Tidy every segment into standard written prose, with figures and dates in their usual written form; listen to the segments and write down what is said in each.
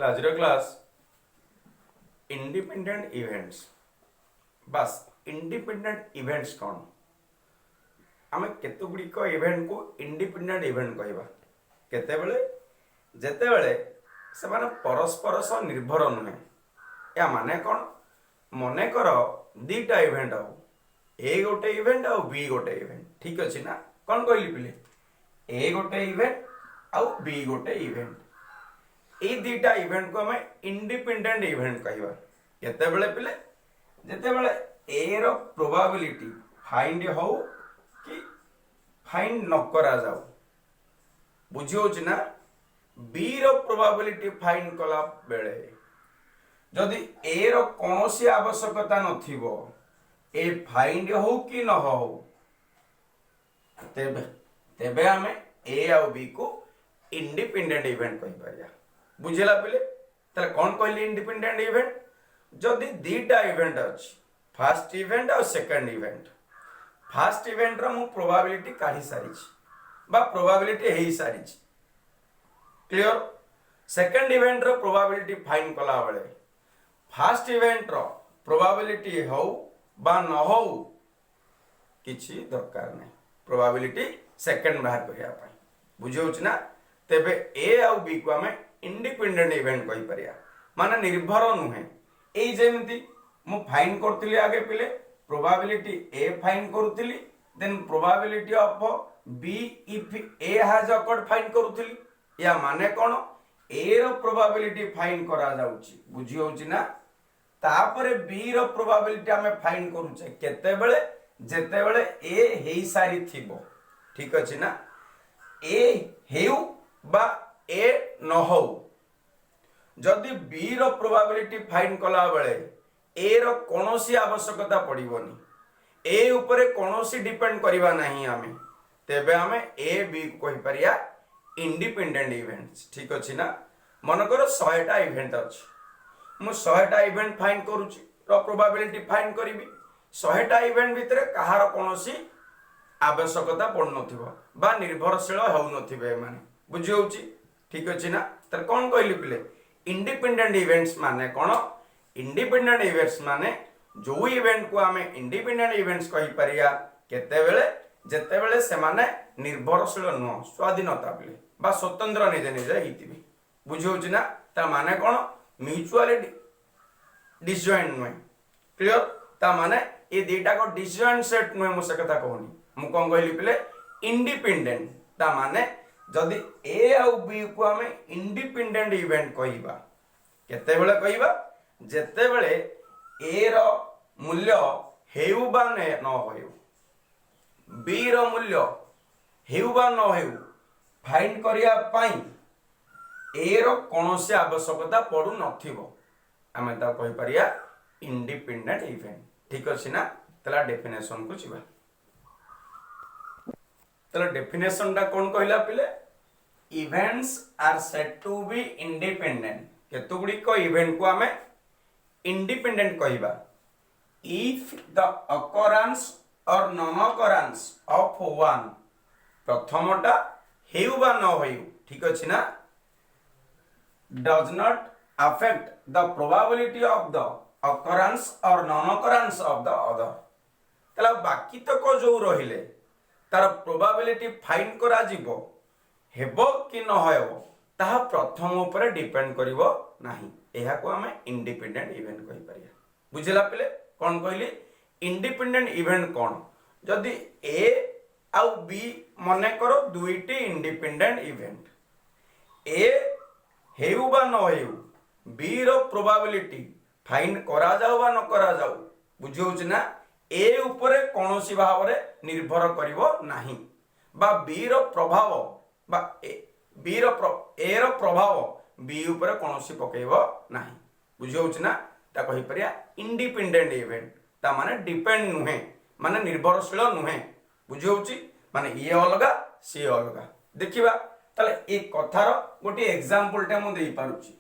आज class independent events बस independent events कौन आम केतुगुड़िक इवेंट को इंडिपेंडेंट इवेंट कहवा केतेबेले जेतेबेले से माने परस्पर सह निर्भर नुहे या माने कौन मनेकर दीटा इवेंट आउ ए गोटे इवेंट आउ बी गोटे इवेंट ठीक अच्छे ना कौन कहली पिले ए गोटे इवेंट आउ बी गोटे इवेंट ये दीटा इवेंट को हमें इंडिपेंडेंट इवेंट कहवा केतेबेले पिले जेतेबेले ए रो प्रोबेबिलिटी फाइंड हो कि फाइंड न करा जाऊ बुझी होची ना बी रो प्रोबेबिलिटी फाइंड कला बेले जदि ए रो कोनोसी आवश्यकता नथिबो ए फाइंड हो कि न हो तेबे तेबे हमें ए और बी को इंडिपेंडेंट इवेंट कहि परिया बुझेला पले तले कौन कहली इंडिपेंडेंट इवेंट जदि दीटा इवेंट अछि फर्स्ट इवेंट और सेकंड इवेंट फर्स्ट इवेंट रो मु प्रोबेबिलिटी काढी सारी बा प्रोबेबिलिटी हेई सारी क्लियर सेकंड इवेंट रो प्रोबेबिलिटी फाइंड कला बेले फर्स्ट इवेंट रो प्रोबेबिलिटी हो बा न हो किछि दरकार नहीं प्रोबेबिलिटी सेकंड बाहर करिया पाई बुझौछ ना तेबे ए और बी को हमें इंडिपेंडेंट इवेंट कहि परिया माने निर्भर नुहे ए जेमती मु फाइंड करथिली आगे पिले प्रोबेबिलिटी ए फाइंड करूथिली then probability of B if A has occurred find करूथिली या माने कोन ए रो प्रोबेबिलिटी फाइंड करा जाउची बुझी होउची ना तापरे बी रो प्रोबेबिलिटी हमें फाइंड करूचे केते बेले जेते बेले ए हेई सारी थिबो ठीक अछि ना ए हेउ बा ए न हो जदि बी रो प्रोबेबिलिटी फाइंड कला बेले ए रो कोनोसी आवश्यकता पड़िबोनी ए ऊपर कोनोसी डिपेंड करिवा नाही हमें तेबे हमें ए बी कहि परिया इंडिपेंडेंट इवेंट्स ठीक अछि ना मन करो 100 टा इवेंट अछि मु 100 टा इवेंट फाइंड करूची रो प्रोबेबिलिटी फाइंड करिवि 100 टा इवेंट भितरे कहार कोनोसी आवश्यकता पड़ नथिबो बा निर्भरशील हो नथिबे माने बुझी होउची ठीक अछि ना तर कोन कहली पिले इंडिपेंडेंट इवेंट्स माने कोन इंडिपेंडेंट इवेंट्स माने जो इवेंट को हमें इंडिपेंडेंट इवेंट्स कहि परिया केते बेले जेते बेले से माने निर्भरशील न स्वाधीनता बेले बा स्वतंत्र निजे निजे हितिबे बुझी होउची ना ता माने कोन म्यूचुअली डिसजॉइंट नुहे क्लियर ता माने ये दीटा को डिसजॉइंट सेट नुहे मु से कथा कहनी मु कोन कहली पिले इंडिपेंडेंट ता माने जदि ए और बी को हमें इंडिपेंडेंट इवेंट कहिबा केते बेले कहिबा जेते बेले ए रो मूल्य हेउ बा न होउ बी रो मूल्य हेउ बा न होउ फाइंड करिया पाई ए रो कोनोसी आवश्यकता पडु नथिबो आमे ता कहि परिया इंडिपेंडेंट इवेंट ठीक अछि ना तला डेफिनेशन को छिबा तला डेफिनेशन टा कोन कहला पिले events are said to be independent केतुगुडी को इवेंट को हमें इंडिपेंडेंट कहिबा इफ द अकरेंस और नॉन अकरेंस ऑफ वन प्रथमटा हेउ बा न होउ ठीक अछि ना does not affect the probability of the occurrence or non-occurrence of the other तला बाकी तक जो रहिले तार प्रोबेबिलिटी फाइंड करा जिवो हेबो कि न होयबो ताहा प्रथम ऊपर डिपेंड करिवो नाही एहा को हमें इंडिपेंडेंट इवेंट कहि परिया बुझिला पिले कोन कहली इंडिपेंडेंट इवेंट कोन जदि ए आउ बी मने करो दुईटी इंडिपेंडेंट इवेंट ए हेउ बा न हेउ बी रो प्रोबेबिलिटी फाइंड करा जाऊ बा न करा जाऊ बुझौछ ना ए ऊपर कोनोसी भावरे निर्भर करिवो नाही बा बी रो प्रभाव बा बी रो ए रो प्रभाव बी ऊपर कोनोसी पकेइबो नाही बुझौछ ना ता कहि परिया इंडिपेंडेंट इवेंट ता माने डिपेंड नुहे माने निर्भरशील नुहे बुझौछि माने ये अलगा सी अलगा देखिबा ताले एक कथार गोटे एग्जांपल टे मु देई पारुची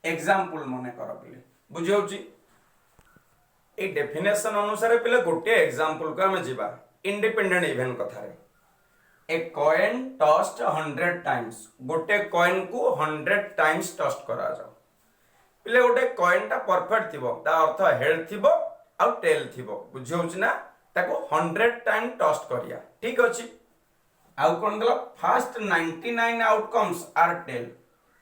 एग्जांपल मने कर पिले बुझौछि ए डेफिनेशन अनुसार पिले गोटे एग्जांपल को हम जिबा इंडिपेंडेंट इवेंट कथा रे ए कॉइन टॉस्ड 100 टाइम्स गोटे कॉइन को 100 टाइम्स टॉस्ट करा जाओ पिले गोटे कॉइन टा परफेक्ट थिबो ता अर्थ हेड थिबो आ टेल थिबो बुझी होउछ ना ताको 100 टाइम टस्ट करिया ठीक अछि आउ कोन दला फर्स्ट 99 आउटकम्स आर टेल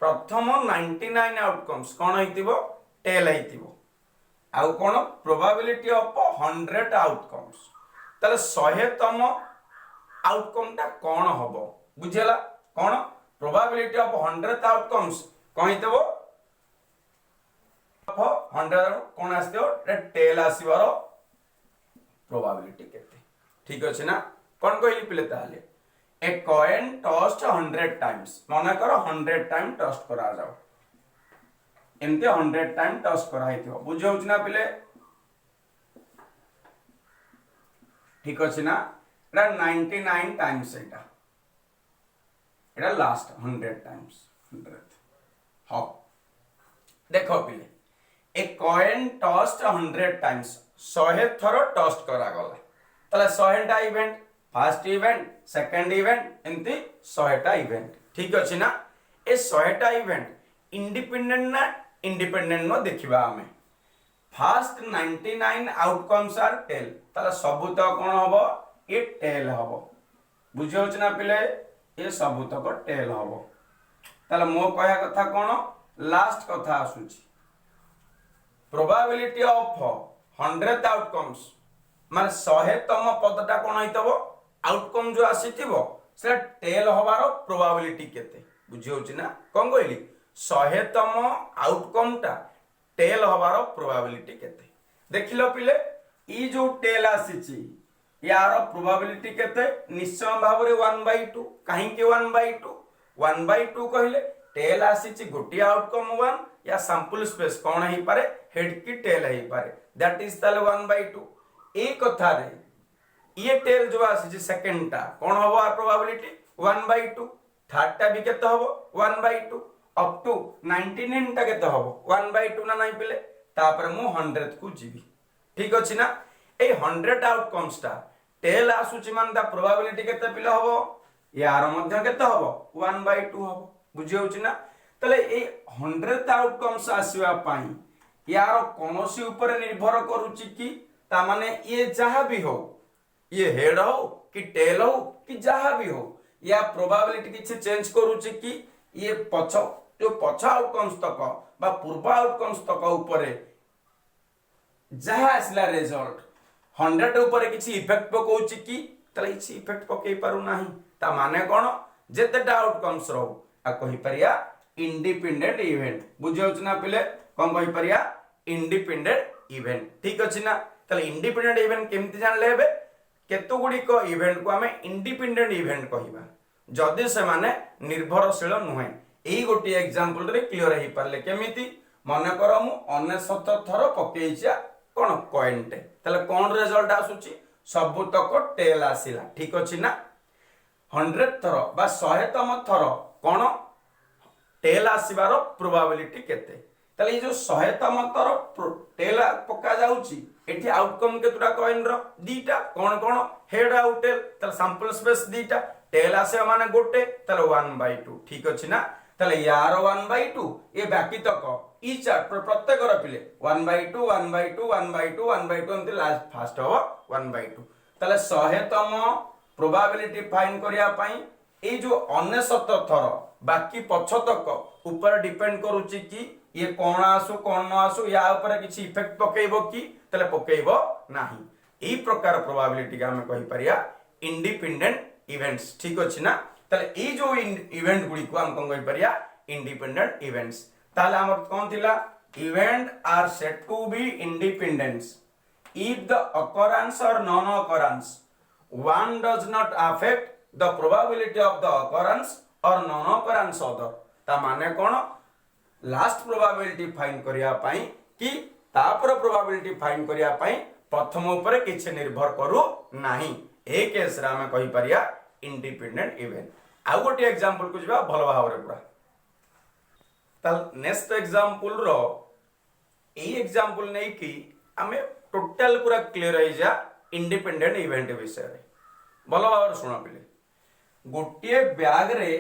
प्रथम 99 आउटकम्स कोन हेतिबो टेल हेतिबो आउ कोन प्रोबेबिलिटी ऑफ 100 आउटकम्स तले 100 तम आउटकम टा कोन हबो बुझेला कोन प्रोबेबिलिटी ऑफ 100 आउटकम्स कोन हेतिबो 100 कोन आस्तियो टेल आसीबार प्रोबेबिलिटी केते ठीक अछि ना कोन कहली पिले ताले ए कॉइन टॉस्ट 100 टाइम्स माने करो 100 टाइम टॉस्ट करा जाओ एमते 100 टाइम टॉस्ट करा हेतिबो बुझौछ ना पिले ठीक अछि ना एटा 99 टाइम्स एटा लास्ट 100 टाइम्स 100 हां देखो पिले ए कॉइन टॉस्ट 100 टाइम्स 100 थरो टॉस्ट करा गला तले 100 टा event first event second event एमती 100 टा इवेंट ठीक अछि ना ए 100 टा इवेंट इंडिपेंडेंट ना इंडिपेंडेंट न देखिबा हमें फर्स्ट 99 आउटकम्स आर टेल तले सबु त कोन हबो ए टेल हबो बुझौछ ना पिले ए सबु तक टेल हबो तले मो कहया कथा कोन लास्ट कथा आसुची प्रोबेबिलिटी ऑफ 100 आउटकम्स माने 100 तम पदटा कोन होइतबो आउटकम जो आसीथिबो से टेल हबार प्रोबेबिलिटी केते बुझियोछ ना कोन कहली 100 तम आउटकम टा टेल हबार प्रोबेबिलिटी केते देखिलो पिले ई जो टेल आसीची यार प्रोबेबिलिटी केते निश्चय भाबरे 1/2 काहे के 1/2 1/2 कहले टेल आसीची गोटी आउटकम 1 या सैंपल स्पेस कोन हेई पारे हेड की टेल हेई पारे दैट इज ताले 1/2 ए कथा रे ये टेल जो आसी सेकंड टा कोन हबो आ प्रोबेबिलिटी 1/2 थर्ड टा भी केते हबो 1/2 अप टू 99 टा केते हबो 1/2 ना नहीं पिले तापर मु 100 को जीवी ठीक अछि ना ए 100 आउटकम्स टा टेल आसुची मान दा प्रोबेबिलिटी केते पिले हबो यार मध्य केते हबो 1/2 हबो बुझि होछि ना तले ए 100 आउटकम्स आसीबा पई यार कोनोसी ऊपर निर्भर करूची कि ता माने ये जहां भी हो ये हेड हो कि टेल हो कि जहां भी हो या प्रोबेबिलिटी किछि चेंज करूची कि ये पछ जो पछ आउटकम्स तक बा पूर्व आउटकम्स तक ऊपर जहां आसला रिजल्ट 100 ऊपर किछि इफेक्ट पकोउची कि तले इछि इफेक्ट पकई पारु नाही ता माने कोन जेतेटा आउटकम्स रहो आ कहि परिया इंडिपेंडेंट इवेंट बुझौछ ना पिले कोन कहि परिया इंडिपेंडेंट इवेंट ठीक अछि ना तले इंडिपेंडेंट इवेंट केमति जान लेबे केतो गुडी को इवेंट को हमें इंडिपेंडेंट इवेंट कहिबा जदि से माने निर्भरशील नुहे एई गोटी एग्जांपल रे क्लियर हेई परले केमिति माने करो मु 99 थरो पकेइछा कोन कॉइन टे तले कोन रिजल्ट आसुची सब तक टेल आसीला ठीक अछि ना 100 थरो बा 100 तम थरो कोन टेल आसीबार प्रोबेबिलिटी केते तले ये जो 100 तम थरो टेल पका जाउची एठी आउटकम केतुडा कॉइन रो दीटा कोन कोन हेड आउट टेल तले सैंपल स्पेस दीटा टेल आसे माने गोटे तले 1/2 ठीक अछि ना तले यार 1/2 ये बाकी तक ई चार्ट प्रत्येक रो पिले 1/2 1/2 1/2 1/2 अंत लास्ट फास्ट हो 1/2 तले 100 तम प्रोबेबिलिटी फाइंड करिया पई ए जो 99 थरो बाकी पछ तक ऊपर डिपेंड करूची कि ये कोन आसु कोन न आसु या ऊपर किछि इफेक्ट पकेइबो कि तले पकेइबो नाही एई प्रकार प्रोबेबिलिटी का हम कहि परिया इंडिपेंडेंट इवेंट्स ठीक अछि ना तले ए जो इवेंट गुडी को हम कोन कहि परिया इंडिपेंडेंट इवेंट्स ताले हमर कोन थिला event are set to be independent if the occurrence or non occurrence one does not affect the probability of the occurrence or non occurrence other ता माने कोन लास्ट प्रोबेबिलिटी फाइंड करिया पई कि तापर प्रोबेबिलिटी फाइंड करिया पई प्रथम ऊपर किछ निर्भर करू नाही ए केस रा हम कहि परिया इंडिपेंडेंट इवेंट आ गोटे एग्जांपल को जिबा भलो भाव रे पूरा तल नेक्स्ट एग्जांपल रो ए एग्जांपल नै कि हमें टोटल पूरा क्लियर होई जा इंडिपेंडेंट इवेंट विषय रे भलो भाव रे सुना पिले गोटे बैग रे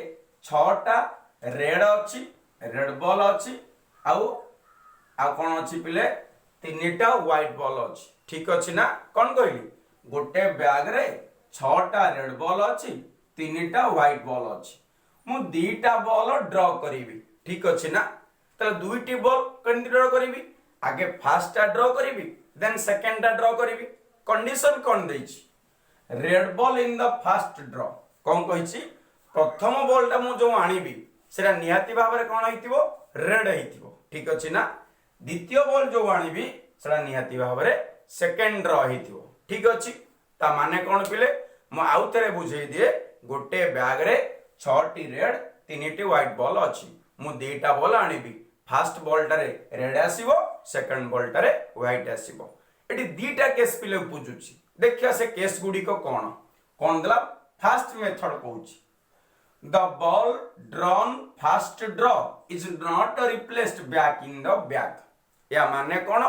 6टा रेड अछि रेड बॉल अछि आउ आ कौन अच्छी पिले तीनटा व्हाइट बॉल अच्छी ठीक अच्छी ना कौन कहली गोटे बैग रे 6टा रेड बॉल अच्छी तीनटा व्हाइट बॉल अच्छी मु दीटा बॉल ड्रॉ करी ठीक अच्छी ना तो दुईटी बॉल केमती ड्रॉ करी आगे फार्स्टा ड्रॉ करी देन सेकेंडटा ड्रॉ करी कंडीशन कौन देछि red ball in the first draw कौन कही प्रथम बॉलटा मु जो आनिबी सेटा निहाती भाव में कौन होइतिबो रेड होइतिबो ठीक अच्छी ना द्वितीय बॉल जो आनिबी सेटा निहाती भाव में सेकेंड ड्रॉ होइतिबो ठीक अच्छी ता माने कौन पिले मु आउ थरे बुझेई दिए गोटे बैग रे 6टी रेड 3टी व्हाइट बॉल अच्छी मु दुईटा बॉल आनिबी फर्स्ट बॉलटारे रेड आसीबो सेकंड बॉलटारे व्हाइट आसीबो एटी दीटा केस पिले बुझुची देखिया से केस गुडी को कौन दला फर्स्ट मेथड कहूची the ball drawn first draw is not replaced back in the bag या माने कौन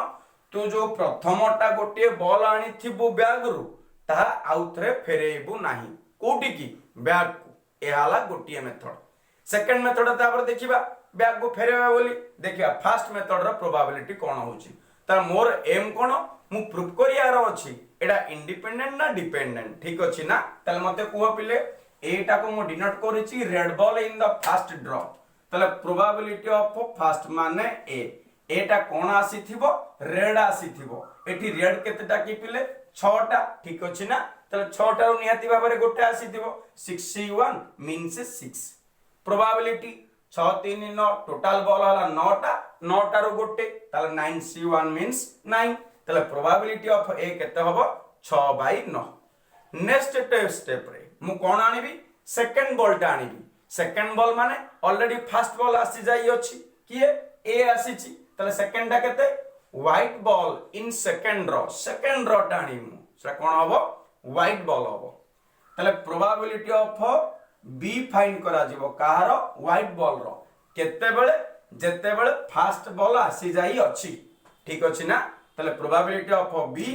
तू जो प्रथमटा गोटे बॉल आनी थिबु बैग रु ता आउ थरे फेरेबु नाही कोठी की बैग को एहाला गोटिए मेथड सेकंड मेथड तापर देखिबा बैग को फेरेबा बोली देखिबा फर्स्ट मेथड रो प्रोबेबिलिटी कौन होची तार मोर एम कौन मु प्रूफ करियार अछि एडा इंडिपेंडेंट ना डिपेंडेंट ठीक अछि ना तले मते कुह पिले एटा को मु डिनोट करिछि red ball in the first draw तले प्रोबेबिलिटी ऑफ फर्स्ट माने ए एटा कोन आसीथिबो रेड आसीथिबो एठी रेड केतेटा की पिले 6टा ठीक अछि ना तले 6टा रु निहाती भाबरे गोटे आसीथिबो 61 मींस 6 प्रोबेबिलिटी 6 3 9 टोटल बॉल हला 9टा 9टा रु गोटे तले 9C1 मींस 9 तले प्रोबेबिलिटी ऑफ ए केते हबो 6/9 नेक्स्ट स्टेप रे मु कोन आनिबी सेकंड बॉल टा आनिबी सेकंड बॉल माने ऑलरेडी फर्स्ट बॉल आसी जाई अछि किए ए आसीची तले सेकंड टा केते white ball in second row टा आनिमु सेटा कोन हबो व्हाइट बॉल हबो तले प्रोबेबिलिटी ऑफ बी फाइंड करा जिवो कहारो व्हाइट बॉल रो केते बेले जेते बेले फर्स्ट बॉल आसी जाई अछि ठीक अछि ना तले probability of B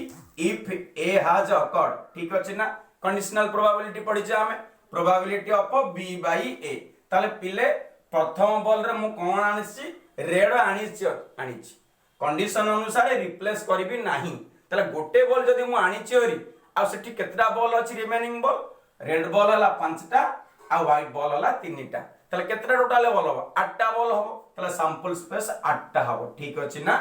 if A has occurred ठीक अछि ना कंडीशनल प्रोबेबिलिटी पढि जे हमें probability of B by A ताले पिले प्रथम बॉल रे मु कोन आनिछि रेड आनिछि कंडीशन अनुसार रिप्लेस करबी नाही ताले गोटे बॉल जदी मु आनिछि ओरी आ सेठी केतरा बॉल अछि रिमेनिंग बॉल रेड बॉल हला 5टा आ व्हाइट बॉल हला 3टा ताले केतरा टोटल बॉल हबो 8टा बॉल हबो ताले सैंपल स्पेस 8टा हबो ठीक अछि ना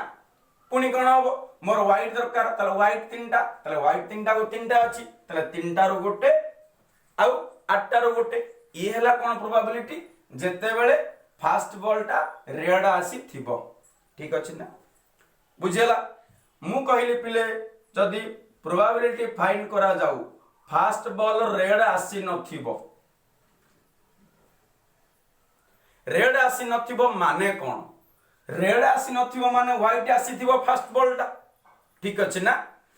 पुनी कोन हबो मोर व्हाइट दरकार ताले व्हाइट 3टा ताले व्हाइट 3टा को 3टा अछि ताले 3टा रो गोटे आ 8टा रो गोटे ई हला कोन प्रोबेबिलिटी जेते बेले फर्स्ट बॉलटा रेड आसी थिबो ठीक अछि ना बुझेला मु कहली पिले जदी प्रोबेबिलिटी फाइंड करा जाऊ फर्स्ट बॉल रेड आसी नथिबो रेड आसी नथिबो माने कोन रेड आसी नथिबो माने व्हाइट आसी थिबो फर्स्ट बॉलटा ठीक अछि ना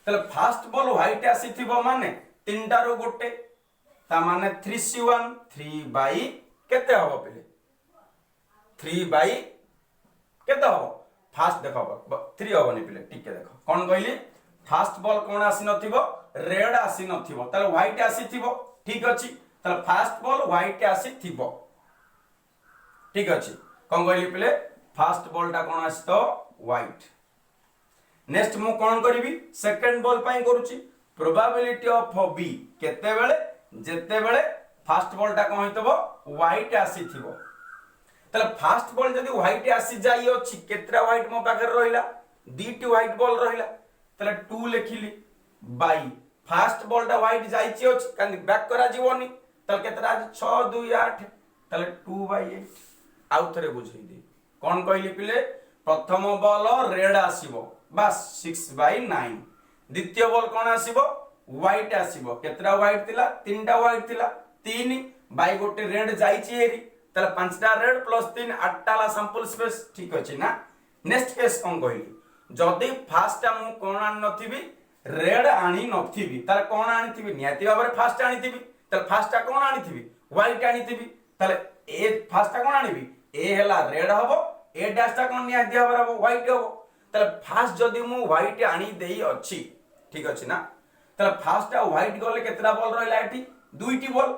तले फर्स्ट बॉल व्हाइट आसी थिबो माने 3टा रो गोटे ता माने 3C1 3 बाई केते हबो पिले 3 बाई केते हबो फर्स्ट देखो 3 हबो नि पिले ठीक देखो कोन कहली फर्स्ट बॉल कोन आसी नथिबो रेड आसी नथिबो तले व्हाइट आसी थिबो ठीक अछि तले फर्स्ट बॉल व्हाइट आसी थिबो ठीक अछि कोन कहली पिले फर्स्ट बॉल टा कोन आसी तो व्हाइट नेक्स्ट मु कोन करबी सेकंड बॉल पई करूची प्रोबेबिलिटी ऑफ बी केते बेले जेते बेले फर्स्ट बॉल टा कोन होइतबो व्हाइट आसी थिबो तले फर्स्ट बॉल जदी व्हाइट आसी जाई अछि केतरा व्हाइट मो पाखर रहिला दीटी व्हाइट बॉल रहिला तले 2 लेखिली बाई फर्स्ट बॉल टा व्हाइट जाईची अछि कांदी बैक करा जीवोनी तले केतरा 6 2 8 तले 2/8 आउ थरे बुझेई दे कोन कहली पिले प्रथम बॉल रेड आसीबो बस 6/9 द्वितीय बॉल कोन आसीबो व्हाइट आसीबो केतरा व्हाइट थिला 3टा व्हाइट थिला 3 बाई गोटे रेड जाईची हेरी तले 5टा रेड प्लस 3 8टा ला सैंपल स्पेस ठीक अछि ना नेक्स्ट केस कोन कहली जदी फर्स्ट मु कोन आन नथिबी रेड आनी नथिबी तले कोन आनीथिबी नियाती बाबरे फर्स्ट आनीथिबी तले फर्स्ट कोन आनीथिबी व्हाइट आनीथिबी तले ए फर्स्ट कोन आनीबी ए हला रेड हबो ए डैश ता कोन नियाती बाबरे हबो व्हाइट हबो तले फर्स्ट जदी मु व्हाइट आनी देई अछि ठीक अछि ना तले फर्स्ट व्हाइट गले केतरा बॉल रहला एठी दुईटी बॉल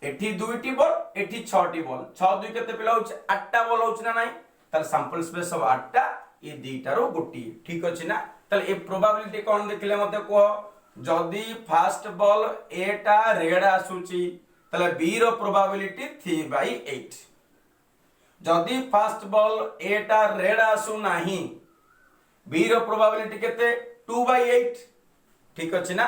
एठी दुईटी बॉल एठी 6टी बॉल 6 2 केते पिला होछ 8टा बॉल होछ ना नाही ताले सैंपल स्पेस ऑफ 8टा ये दीटा रो गोटी ठीक अछि ना ताले ए प्रोबेबिलिटी कोन देखले मते को जदी फर्स्ट बॉल ए टा रेड आसुची ताले बी रो प्रोबेबिलिटी 3/8 जदी फर्स्ट बॉल ए टा रेड आसु नाही बी रो प्रोबेबिलिटी केते 2/8 ठीक अछि ना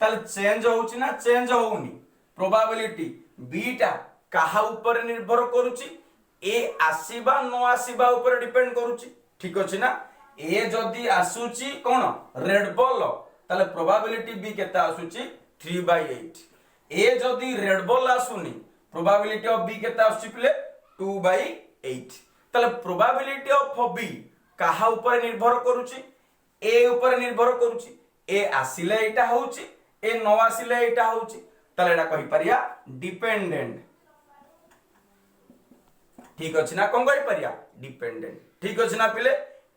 ताले चेंज होउची ना चेंज होउनी प्रोबेबिलिटी बी टा काहा ऊपर निर्भर करूची ए आसीबा न आसीबा ऊपर डिपेंड करूची ठीक अछि ना ए जदी आसुची कोन रेड बॉल ताले प्रोबेबिलिटी बी केता आसुची 3/8 ए जदी रेड बॉल आसुनी प्रोबेबिलिटी ऑफ बी केता आसुची प्ले 2/8 ताले प्रोबेबिलिटी ऑफ बी काहा ऊपर निर्भर करूची ए ऊपर निर्भर करूची ए आसिले एटा होउची ए न आसिले एटा होउची ताले एटा कहि परिया डिपेंडेंट ठीक अछि ना कोन कहि परिया डिपेंडेंट ठीक अछि ना पिले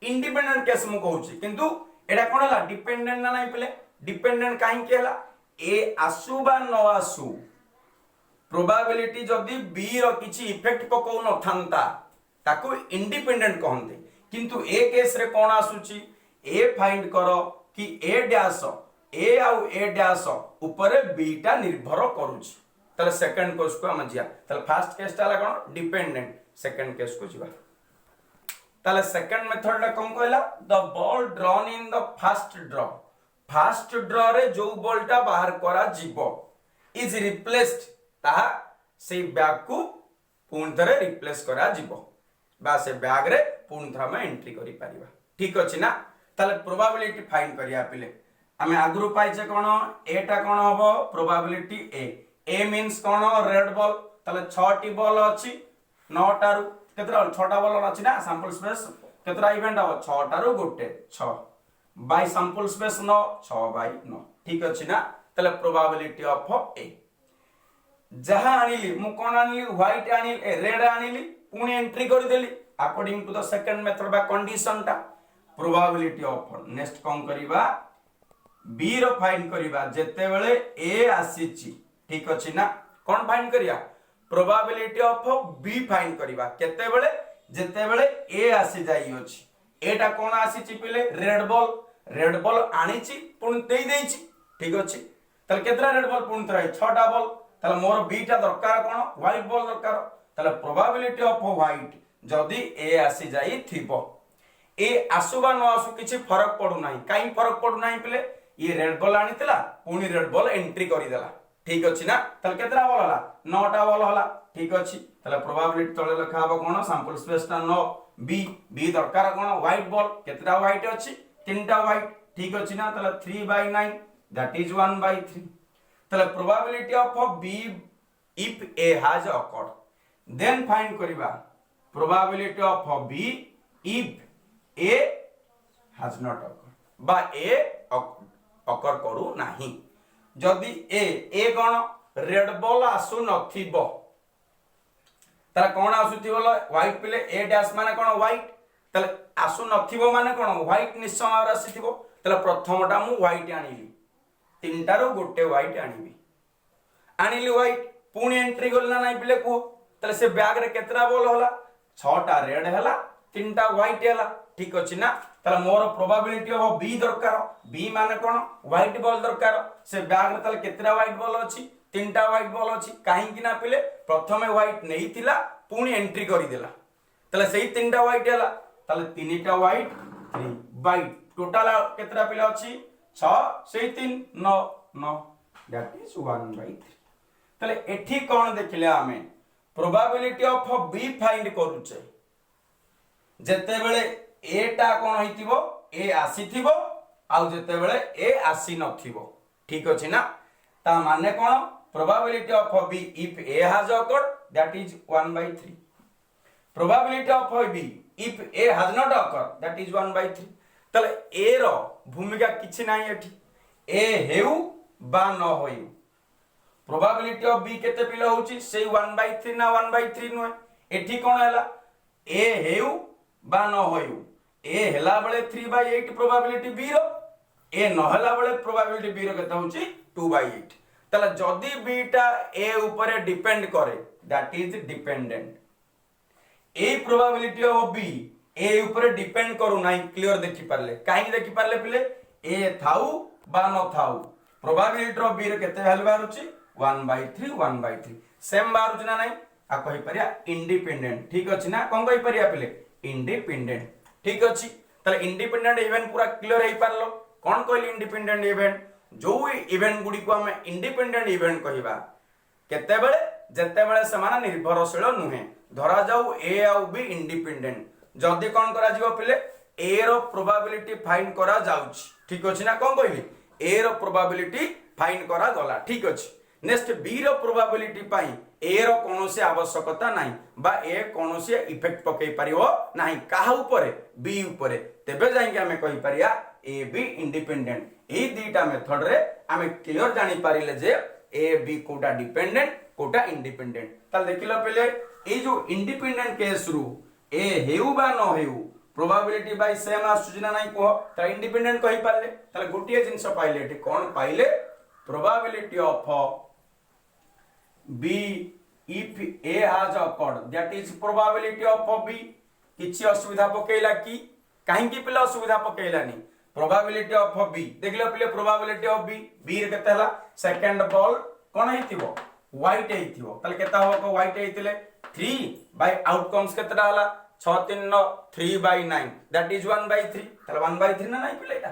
इंडिपेंडेंट केस मु कहूची किंतु एटा कोन हला डिपेंडेंट ना नाही पिले डिपेंडेंट काहे के हला ए आसु बा न आसु प्रोबेबिलिटी जदी बी रो किछि इफेक्ट पकौ न थांता ताको इंडिपेंडेंट कहंते किंतु ए केस रे कोन आसुची ए फाइंड करो कि ए डैश ए आउ ए डैश ऊपर बी टा निर्भर करूची ताले सेकंड केस को हम जिया ताले फर्स्ट केस ता कोन डिपेंडेंट सेकंड केस को जिबा ताले सेकंड मेथड ला कोन कहला the ball drawn in the first draw रे जो बॉल टा बाहर करा जीवो इज रिप्लेस्ड ता से बैग को पूर्ण तरह रिप्लेस करा जीवो बा से बैग रे पूर्ण तरह में एंट्री करि परिबा ठीक अछि ना ताले प्रोबेबिलिटी फाइंड करिया पिले हमें आगुरु पाइचे कोन एटा कोन हबो probability A means cone red ball ताले 6 टी बॉल अछि 9 टारु केतरा 6टा बॉल अछि ना सैंपल स्पेस केतरा इवेंट हबो 6 टारु गोटे 6 बाय सैंपल स्पेस 9 6/9 ठीक अछि ना ताले प्रोबेबिलिटी ऑफ ए जहां आनिली मु कोन आनिली व्हाइट आनिली रेड आनिली पुनी एंट्री कर देली according to the second method बा कंडीशन टा प्रोबेबिलिटी ऑफ नेक्स्ट कोन करिबा बी रो फाइंड करिबा जेते बेले ए आसीची ठीक अछि ना कोन फाइंड करिया प्रोबेबिलिटी ऑफ बी फाइंड करिबा केते बेले जेते बेले ए आसी जाई अछि एटा कोन आसीची पिले रेड बॉल आनीची पुन देई देइची ठीक अछि तले केतरा रेड बॉल पुन तराई 6टा बॉल तले मोर बी टा दरकार कोन व्हाइट बॉल दरकार तले प्रोबेबिलिटी ऑफ व्हाइट जदी ए आसी जाई थिबो ए आसुबा न आसु किछि फरक पडु नाही काई फरक पडु नाही पिले ये रेड बॉल आनीतला पुनी रेड बॉल एंट्री करि देला ठीक अछि ना तले केतरा बॉल हला 9टा बॉल हला ठीक अछि तले प्रोबेबिलिटी तले लिखा हबो कोन सैंपल स्पेस ता 9 बी दरकार कोन व्हाइट बॉल केतरा व्हाइट अछि 3टा व्हाइट ठीक अछि ना तले 3/9 दैट इज 1/3 तले probability of B if A has occurred then find करिबा probability of B if A has not occurred बा ए अकर करू नाही जदी ए कोन रेड बॉल आसु नथिबो तार कोन आसुथिबो व्हाइट पिले ए डैश माने कोन व्हाइट तले आसु नथिबो माने कोन व्हाइट निश्चय आसीथिबो तले प्रथमटा मु व्हाइट आनिली 3टा रो गोटे व्हाइट आनिबी आनिली व्हाइट पुणी एंट्री गलना नाही पिले को तले से बैग रे केतरा बॉल होला 6टा रेड हला 3टा व्हाइट हला ठीक अछि ना तले मोर प्रोबेबिलिटी ऑफ बी दरकार बी माने कोन व्हाइट बॉल दरकार से बैग रे तले केतरा व्हाइट बॉल अछि 3टा व्हाइट बॉल अछि काहे कि ना पिले प्रथमे व्हाइट नेहितिला पुणी एंट्री करि देला तले सेही 3टा व्हाइट हला तले 3टा व्हाइट 3 व्हाइट टोटल केतरा पिले अछि 6 सेही 3 9 दैट इज 1/3 तले एठी कोन देखिले हमें प्रोबेबिलिटी ऑफ बी फाइंड करूचे जेते बेले ए टा कोन होइतिबो ए आसीथिबो आउ जेते बेले ए आसी नथिबो ठीक अछि ना ता माने कोन probability of B if A has occurred that is 1/3 probability of B if A has not occurred that is 1/3 तले ए रो भूमिका किछि नाही एठी ए हेउ बा न होइउ प्रोबेबिलिटी ऑफ बी केते पिले होउची से 1/3 ना 1/3 नुए एठी कोन हला ए हेउ बा न होइउ ए हेला बेले 3/8 प्रोबेबिलिटी बी रो ए न हेला बेले प्रोबेबिलिटी बी रो केते होउची 2/8 तला जदी बी टा ए ऊपर डिपेंड करे that is dependent A probability of B A ऊपर डिपेंड करू नाही क्लियर देखि पारले काहे देखि पारले पिले ए थाउ बा न थाउ प्रोबेबिलिटी ऑफ बी रे केते वैल्यू बारुची 1/3 1/3 सेम बारुची ना नाही आ कहि परिया इंडिपेंडेंट ठीक अछि ना कोन कहि परिया पिले इंडिपेंडेंट ठीक अछि तले इंडिपेंडेंट इवेंट पूरा क्लियर हे पारलो कोन कहली इंडिपेंडेंट इवेंट जो इवेंट गुडी को हम इंडिपेंडेंट इवेंट कहिबा केते बेले जेते बेले समान निर्भरशील नुहे धरा जाऊ ए आ बी इंडिपेंडेंट जदी कोन करा जिवो पिले ए रो प्रोबेबिलिटी फाइंड करा जाउछ ठीक अछि ना कोन कहली ए रो प्रोबेबिलिटी फाइंड करा गला ठीक अछि नेक्स्ट बी रो प्रोबेबिलिटी पाई ए रो कोनोसी आवश्यकता नाही बा ए कोनोसी इफेक्ट पकई परियो नाही काहा ऊपरे बी ऊपरे तेबे जाईके हमें कहि परिया ए बी इंडिपेंडेंट ए दीटा मेथड रे हमें क्लियर जानि पारिले जे ए बी कोटा डिपेंडेंट कोटा इंडिपेंडेंट ताल देखिलो पहले ए जो इंडिपेंडेंट केस रु ए हेउ बा न हेउ प्रोबेबिलिटी बाय सेम आसुची ना नाही को त इंडिपेंडेंट कहि पाले ताले गोटिए जिंस पाइले एटी कोन पाइले probability of B if A has occurred that is probability of B किछि असुविधा पकेइला की काहे की पिला असुविधा पकेइलानी प्रोबेबिलिटी ऑफ B देखिलो पिले प्रोबेबिलिटी ऑफ B रे केते हला सेकंड बॉल कोन हेतिबो व्हाइट हेतिबो तले केता हो को व्हाइट हेतिले 3 बाय आउटकम्स केतडा हला 6 3 9 3/9 दैट इज 1/3 तले 1/3 ना नाही पिलेटा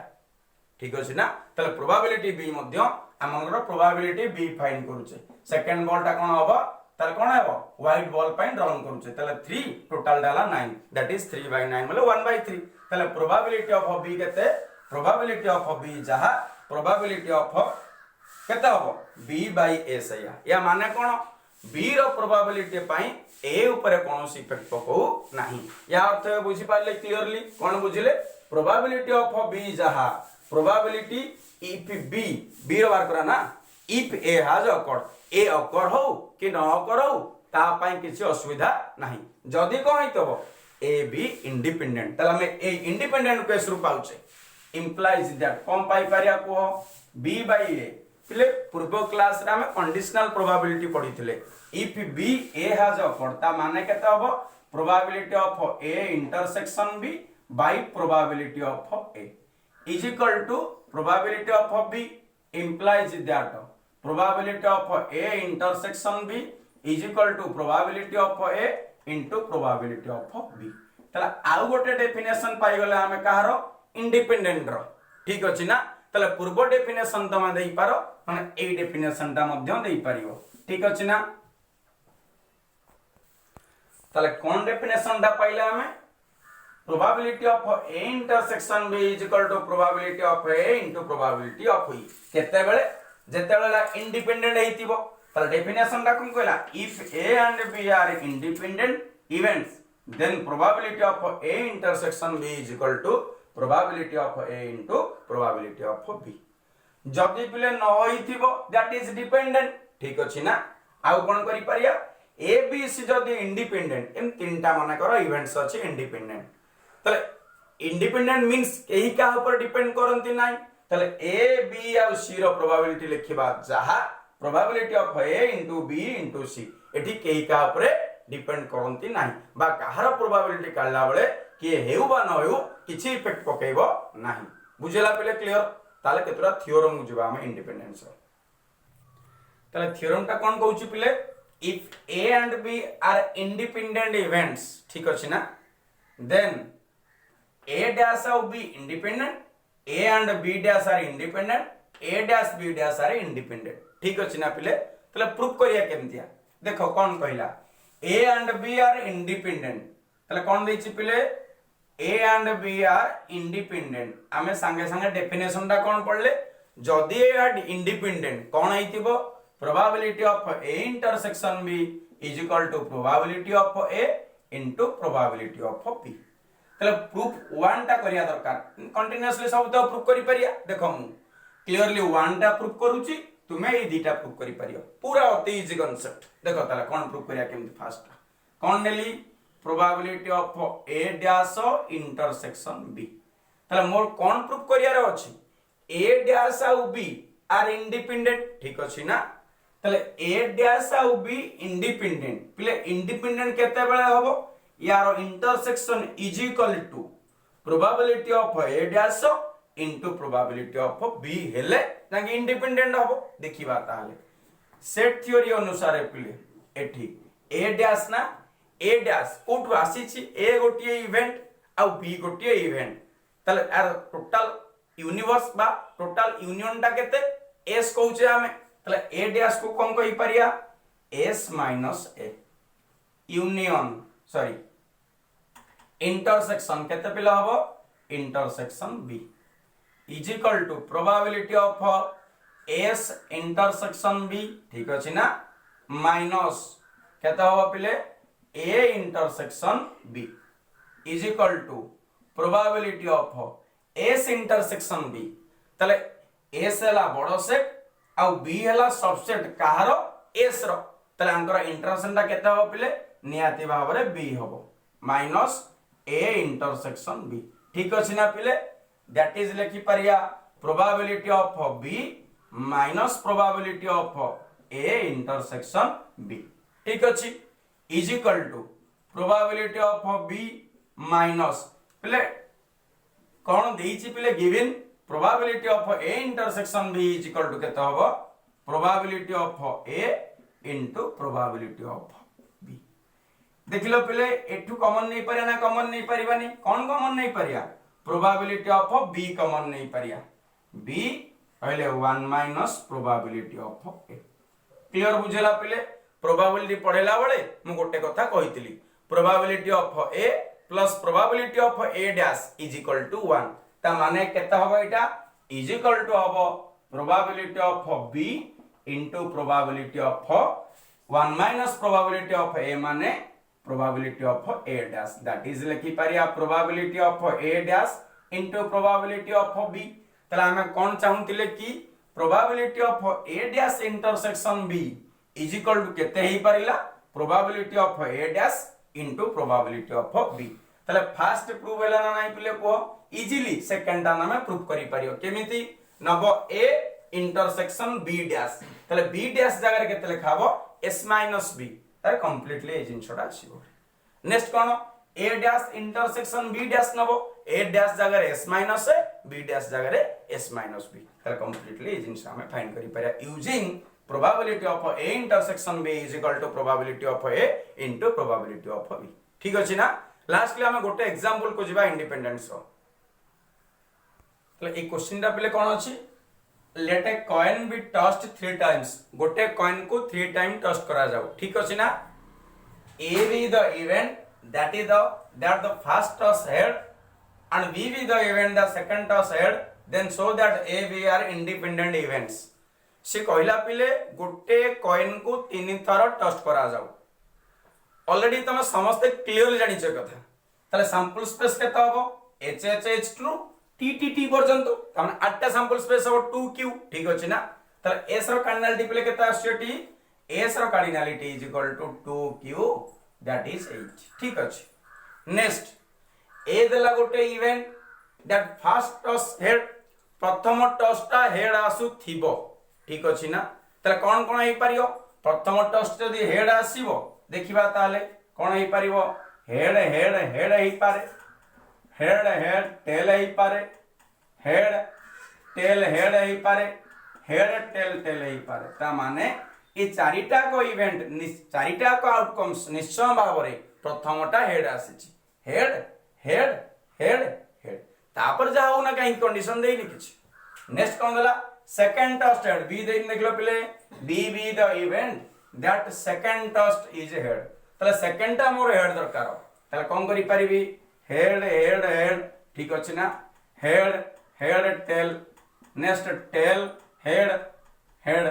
ठीक अछि ना तले प्रोबेबिलिटी B मध्य हमर प्रोबेबिलिटी B फाइंड करूचे सेकंड बॉल टा कोन होबो तले कोन हेबो व्हाइट बॉल फाइंड रन करूचे तले 3 टोटल डाला 9 दैट इज 3/9 मतलब 1/3 तले प्रोबेबिलिटी ऑफ B केते प्रोबेबिलिटी ऑफ B जहा प्रोबेबिलिटी ऑफ केते होबो B/A सया या माने कोन B रो प्रोबेबिलिटी पई A ऊपर कोनोसी इफेक्ट पको नाही या अर्थ बुझी पाले क्लियरली कोन बुझिले प्रोबेबिलिटी ऑफ B जहा प्रोबेबिलिटी if B रो बार करा ना if A has occurred A occur हो कि न occur हो ता पई किछि असुविधा नाही जदी को होइतबो A B इंडिपेंडेंट तला में A इंडिपेंडेंट केस रु पाउचे implies that कम पाई पारिया को B/A पिले पूर्व क्लास रे हमें कंडीशनल प्रोबेबिलिटी पढिथिले if B A has occurred ता माने केते होबो probability of A intersection B by probability of A is equal to probability of B implies that probability of A intersection B is equal to probability of A into probability of B तला आउ गोटे definition पाई गले हमें कहारो independent रो ठीक अछि ना तला पूर्व डेफिनेशन तमा देई पारो माने ए डेफिनेशन ता मध्य देई परियो ठीक अछि ना तला कोन डेफिनेशन दा पाइला हमें probability of A intersection B is equal to probability of A into probability of E केते बेले जेते बेले इंडिपेंडेंट हेतिबो त डेफिनेशन दा कोन कहला if A and B are independent events then probability of A intersection B is equal to probability of A into probability of B जदी पिले न होइथिबो that is dependent ठीक अछि ना आउ कोन करि परिया A B C जदी इंडिपेंडेंट एम तीनटा माने करो इवेंट्स अछि इंडिपेंडेंट तले इंडिपेंडेंट मींस एही का ऊपर डिपेंड करंती नाही तले A B uh C row probability लिखिबा जहा probability of A into B into C एठी केही का ऊपर डिपेंड करंती नाही बा काहार प्रोबेबिलिटी काढला बेले कि हेउ बा न हेउ किछि इफेक्ट पकेइबो नाही बुझेला पहिले क्लियर ताले केतरा थ्योरम बुझबा हम इंडिपेंडेंस रो ताले थ्योरम ता कोन कहउची पहिले if A and B are independent events ठीक अछि ना then A dash of B independent A and B dash are independent A dash B dash are independent ठीक अछि ना पिले तले प्रूफ करिया केमतिया देखो कोन कहला A and B are independent तले कोन दैछि पिले A and B are independent आमे संगे संगे डेफिनेशन दा कोन पढले जदी ए आर इंडिपेंडेंट कोन आइतिबो probability of A intersection B is equal to probability of A into probability of B तले प्रूफ 1 टा करिया दरकार कंटीन्यूअसली सब तो प्रूफ करि परिया देखो मु क्लियरली 1 टा प्रूफ करूची तुमे ए दीटा प्रूफ करि परियो पूरा अति इजी कांसेप्ट देखो तले कोन प्रूफ करिया केमति फास्ट कोन नेली probability of A dash intersection B तले मोर कोन प्रूफ करिया रे अछि A डैश आ B आर इंडिपेंडेंट ठीक अछि ना तले A डैश आ B इंडिपेंडेंट पिले इंडिपेंडेंट केते बेले होबो यार intersection is equal to probability of A dash into probability of B हेले ताकि इंडिपेंडेंट हबो देखिबा ताले सेट थ्योरी अनुसार पिले एठी ए डैश ना ए डैश कोठु आसी छी ए गोटिए इवेंट आ बी गोटिए इवेंट ताले यार टोटल यूनिवर्स बा टोटल यूनियन टा केते एस कहउचे हमें ताले ए डैश को कोन कहि परिया S minus A union sorry intersection केते पिला हबो intersection B is equal to probability of S intersection B ठीक अछि ना माइनस केते हबो पिले A intersection B is equal to probability of S intersection B तले एस हला बड़ो सेट आ बी हला सबसेट कहारो एस रो तले अंकर इंटरसेक्शन ता केते हबो पिले नियाती भाबरे बी हबो माइनस ए इंटरसेक्शन बी ठीक अछि ना पिले दैट इज लिखि परिया probability of B minus probability of A intersection B ठीक अछि is equal to probability of B minus पिले कोन देइछि पिले given probability of A intersection B is equal to केते हबो probability of A into probability of B देखिलो पिले एठू कॉमन नहीं परिया ना कॉमन नहीं परिबानी कोन कॉमन नहीं परिया प्रोबेबिलिटी ऑफ बी कॉमन नहीं परिया बी पहले 1 minus probability of A clear बुझेला पिले प्रोबेबिलिटी पढ़ेला बेले मु गोटे कथा कहितली probability of A plus probability of A dash is equal to 1 ता माने केता हबो एटा इज इक्वल टू हबो probability of B into probability of 1 minus probability of A माने probability of A dash that is लिखि परिया probability of A dash into probability of B तला हमें कोन चाहुतिले कि probability of A dash intersection B is equal to केते हेई परिला probability of A dash into probability of B तले first prove हैला ना नाही पिले को इजीली सेकंड टा में प्रूव करि परियो केमिति नबो ए इंटरसेक्शन बी डैश तले बी डैश जगह रे केते लिखाबो s माइनस b तार कंप्लीटली ए जिंसटा आसीबो नेक्स्ट कोन a dash intersection b dash नबो a डैश जगह रे s minus A b dash जगह रे s माइनस b तार कंप्लीटली ए जिंस हमें फाइंड करि परिया using probability of a intersection b is equal to probability of a into probability of b ठीक अछि ना लास्टली हमें गोटे एग्जांपल को जिबा इंडिपेंडेंस रो तले ए क्वेश्चन टा पले कोन अछि late a coin B tossed 3 times गोटे कॉइन को 3 टाइम टॉस्ट करा जाऊ ठीक अछि ना a be the event that the first toss head and b be the event the second toss head then show that a b are independent events से कहला पिले गोटे कॉइन को 3 थर टॉस्ट करा जाऊ ऑलरेडी तुम समस्त क्लियर जानि छ कथा ताले सैंपल स्पेस केता हबो h h h true t t t पर्यंत तमन 8टा सैंपल स्पेस हबो 2q ठीक अछि ना ताले s रो कार्डिनलिटी पिले केता आछे t s रो cardinality is equal to 2q that is 8 ठीक अछि नेक्स्ट a देला गोटे event that first toss head प्रथम टॉसटा हेड आसु थिबो ठीक अछि ना ताले कोन कोन हे परियो प्रथम टॉस जदी हेड आसीबो देखिबा ताले कोन हे परिबो हेड हेड हेड हे पारे हेड हेड टेल हे पारे हेड टेल हेड हे पारे हेड टेल टेल हे पारे ता माने ए चारिटा को इवेंट चारिटा को आउटकम्स निश्चय भाबरे प्रथमटा हेड आसीची हेड हेड हेड हेड तापर जाऊ ना काई कंडीशन देई लिखिछ नेक्स्ट कोन गला सेकंड टॉस्ट हेड बी देइन देखलो पले B B the event that second toss is head तले सेकंड टा मोर हेड दरकार तले कोन करि परिबी हेड हेड हेड ठीक अछि ना head head tail next tail head head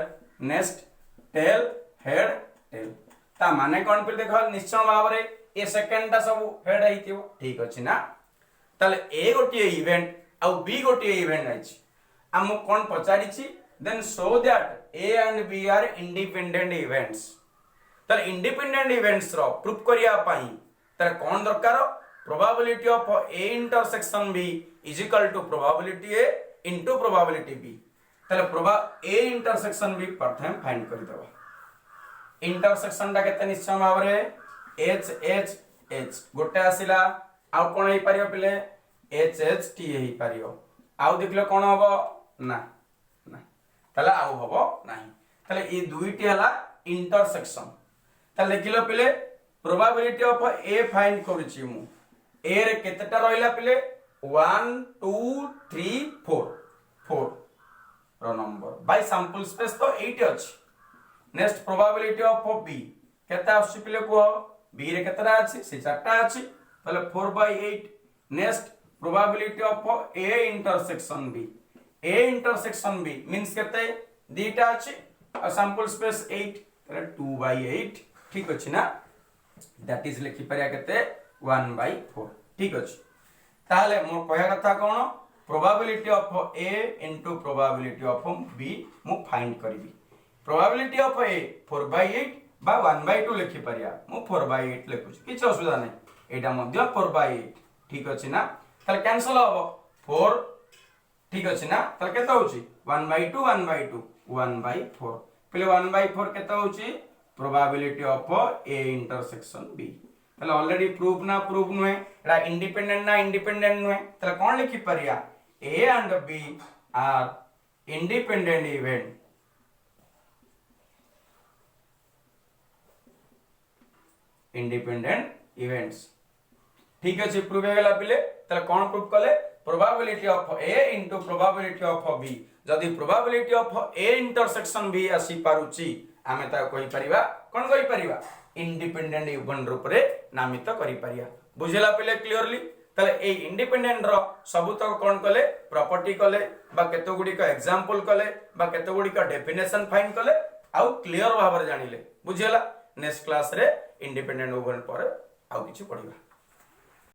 next tail head tail ता माने कोन पे देखो निश्चय भाबरे ए सेकंड टा सब हेड आइतिबो ठीक अछि ना तले ए गोटिए इवेंट आ बी गोटिए इवेंट आइछि हम कोन पचारि छी then show that A and B are independent events तर इंडिपेंडेंट इवेंट्स रो प्रूफ करिया पई तर कोन दरकार probability of A intersection B is equal to probability A into probability B तले ए इंटरसेक्शन बी प्रथम फाइंड करि दबा इंटरसेक्शन ता केते निश्चय भाबरे एच एच एच गोटे आसिला आउ कोन हे परियो पिले एच एच टी हे परियो आउ देखले कोन हबो ना ना तले आउ हबो नाही तले ए दुईटी हला इंटरसेक्शन तले देखिलो पिले प्रोबेबिलिटी ऑफ ए फाइंड करूची मु ए रे केतेटा रहिला पिले 1 2 3 4 4 रो नंबर बाय सैंपल स्पेस तो 8 अछि नेक्स्ट प्रोबेबिलिटी ऑफ बी केता आसी पिले को बी रे केतरा अछि से चारटा अछि तले 4/8 next probability of A intersection B A intersection B means केते दीटा अछि और सैंपल स्पेस 8 तले 2/8 ठीक अछि ना दैट इज लिखि परिया केते 1/4 ठीक अछि ताले मोर कहया कथा कोन probability of A into probability of B मु फाइंड करबी प्रोबेबिलिटी ऑफ ए 4/8 बा 1/2 लिखि परिया मु 4/8 लिखुछ किछ असुविधा नै एटा मध्य 4/8 ठीक अछि ना ताले कैंसिल होबो 4 ठीक अछि ना ताले केते होछि 1/2 1/2 1/4 पहिले 1/4 केते होछि probability of A intersection B ताले ऑलरेडी प्रूफ ना प्रूफ नुए एटा इंडिपेंडेंट ना इंडिपेंडेंट नुए ताले कोन लिखि परिया A and B are independent event independent events ठीक अछि प्रूफ हे गेला पिले ताले कोन प्रूफ कले probability of A into probability of B जदी probability of A intersection B आसी पारुची आमे ता कहि परिबा कोन कहि परिबा इंडिपेंडेंट इवेंट रूप रे नामित करि परिया बुझला पिले क्लियरली ताले ए इंडिपेंडेंट रो सब तक कोन कले प्रॉपर्टी कले बा केतो गुडी का एग्जांपल कले बा केतो गुडी का डेफिनेशन फाइंड कले आउ क्लियर भाबर जानिले बुझला नेक्स्ट क्लास रे इंडिपेंडेंट इवेंट पर आउ किछु पढिबा।